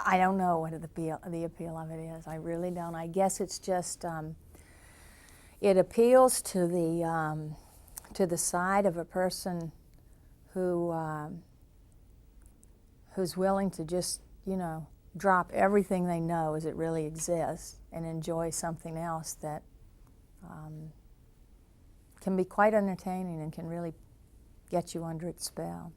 I don't know what the appeal of it is. I really don't. I guess it's just it appeals to the side of a person who who's willing to just, you know, drop everything they know as it really exists and enjoy something else that can be quite entertaining and can really get you under its spell.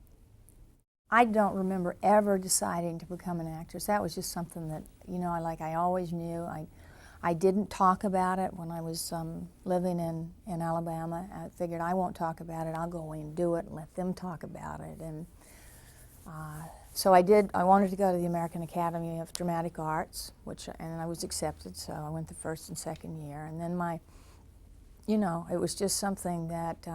I don't remember ever deciding to become an actress. That was just something that, you know, I always knew. I didn't talk about it when I was living in Alabama. I figured I won't talk about it. I'll go in and do it and let them talk about it. And so I did. I wanted to go to the American Academy of Dramatic Arts, and I was accepted. So I went the first and second year. And then you know, it was just something that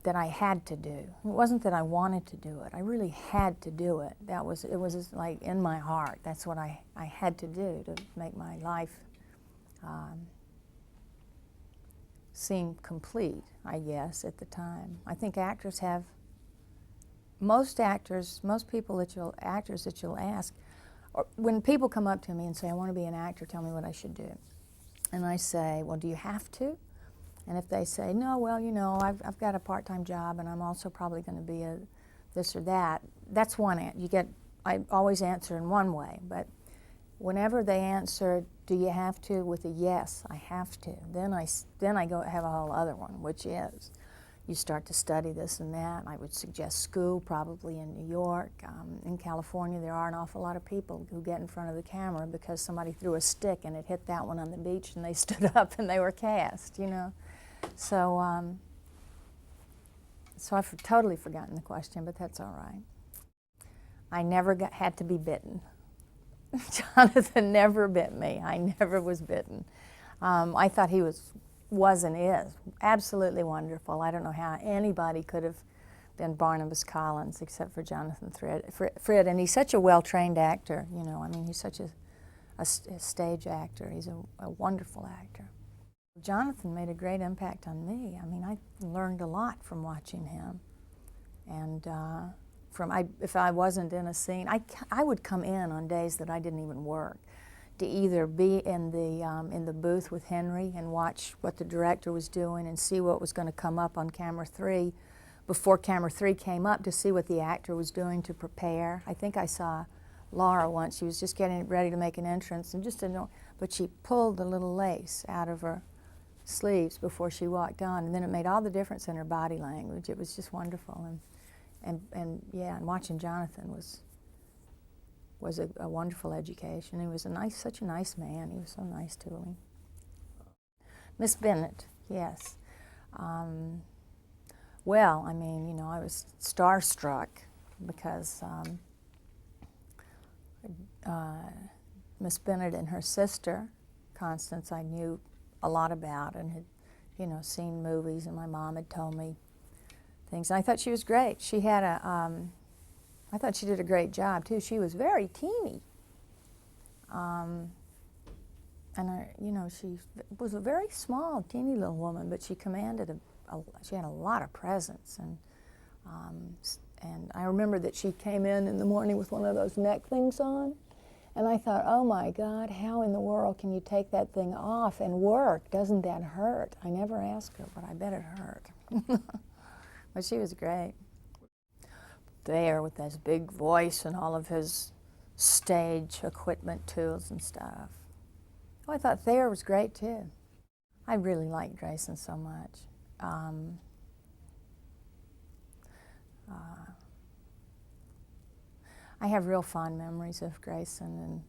that I had to do. It wasn't that I wanted to do it. I really had to do it. It was like in my heart. That's what I had to do to make my life seem complete, I guess, at the time. I think actors have, most actors, most people actors that you'll ask, or when people come up to me and say, I want to be an actor, tell me what I should do. And I say, well, do you have to? And if they say, no, well, you know, I've got a part-time job and I'm also probably going to be a this or that, that's one answer. I always answer in one way, but whenever they answer, do you have to, with a yes, I have to, then I go have a whole other one, which is, you start to study this and that. I would suggest school, probably in New York. In California, there are an awful lot of people who get in front of the camera because somebody threw a stick and it hit that one on the beach and they stood up and they were cast, you know. So, so I've totally forgotten the question, but that's all right. I never had to be bitten. Jonathan never bit me. I never was bitten. I thought he was and is absolutely wonderful. I don't know how anybody could have been Barnabas Collins except for Jonathan Frid. And he's such a well-trained actor, you know. I mean, he's such a stage actor. He's a wonderful actor. Jonathan made a great impact on me. I mean, I learned a lot from watching him. And if I wasn't in a scene, I would come in on days that I didn't even work, to either be in the booth with Henry and watch what the director was doing and see what was going to come up on camera 3 before camera 3 came up, to see what the actor was doing to prepare. I think I saw Laura once. She was just getting ready to make an entrance and just didn't know, but she pulled the little lace out of her sleeves before she walked on, and then it made all the difference in her body language. It was just wonderful, and yeah, and watching Jonathan was a wonderful education. He was such a nice man. He was so nice to me. Miss Bennett, yes. Well, I mean, you know, I was starstruck because Miss Bennett and her sister, Constance, I knew a lot about and had, you know, seen movies, and my mom had told me things. And I thought she was great. She had I thought she did a great job too. She was very teeny, and you know, she was a very small, teeny little woman, but she commanded she had a lot of presence. And I remember that she came in the morning with one of those neck things on. And I thought, oh my God, how in the world can you take that thing off and work? Doesn't that hurt? I never asked her, but I bet it hurt. But she was great. There with his big voice and all of his stage equipment, tools and stuff. Oh, I thought Thayer was great too. I really liked Grayson so much. I have real fond memories of Grayson and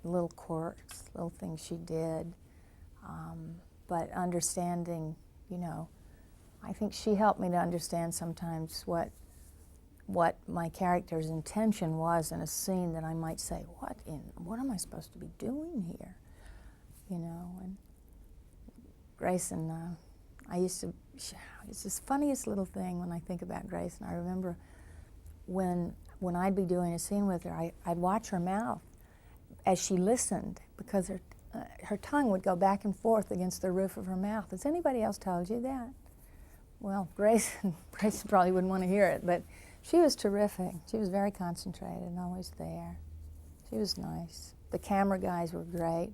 little quirks, little things she did. But understanding, you know, I think she helped me to understand sometimes what my character's intention was in a scene that I might say, what am I supposed to be doing here? You know, and Grayson, it's the funniest little thing when I think about Grayson. I remember when I'd be doing a scene with her, I'd watch her mouth as she listened, because her tongue would go back and forth against the roof of her mouth. Has anybody else told you that? Well, Grayson probably wouldn't want to hear it, but she was terrific. She was very concentrated and always there. He was nice. The camera guys were great.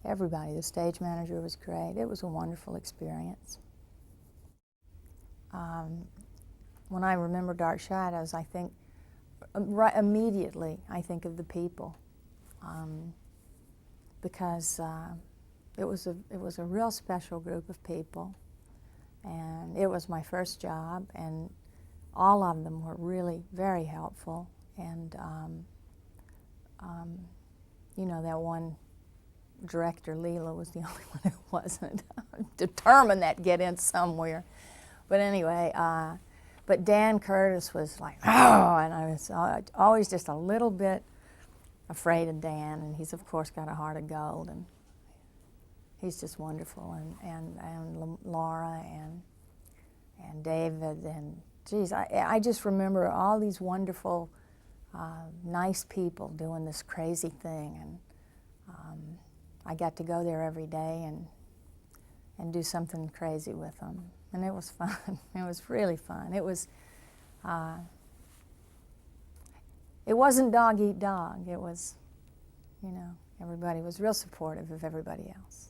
Everybody, the stage manager was great. It was a wonderful experience. When I remember Dark Shadows, I think, right immediately, I think of the people, because it was a real special group of people, and it was my first job, and all of them were really very helpful, and you know, that one director, Leela, was the only one who wasn't determined that get in somewhere. But anyway, but Dan Curtis was like, oh, and I was always just a little bit afraid of Dan, and he's of course got a heart of gold, and he's just wonderful, and Laura and David, and geez, I just remember all these wonderful, nice people doing this crazy thing, and I got to go there every day and do something crazy with them, and it was fun. It was really fun. It wasn't dog eat dog. It was, you know, everybody was real supportive of everybody else.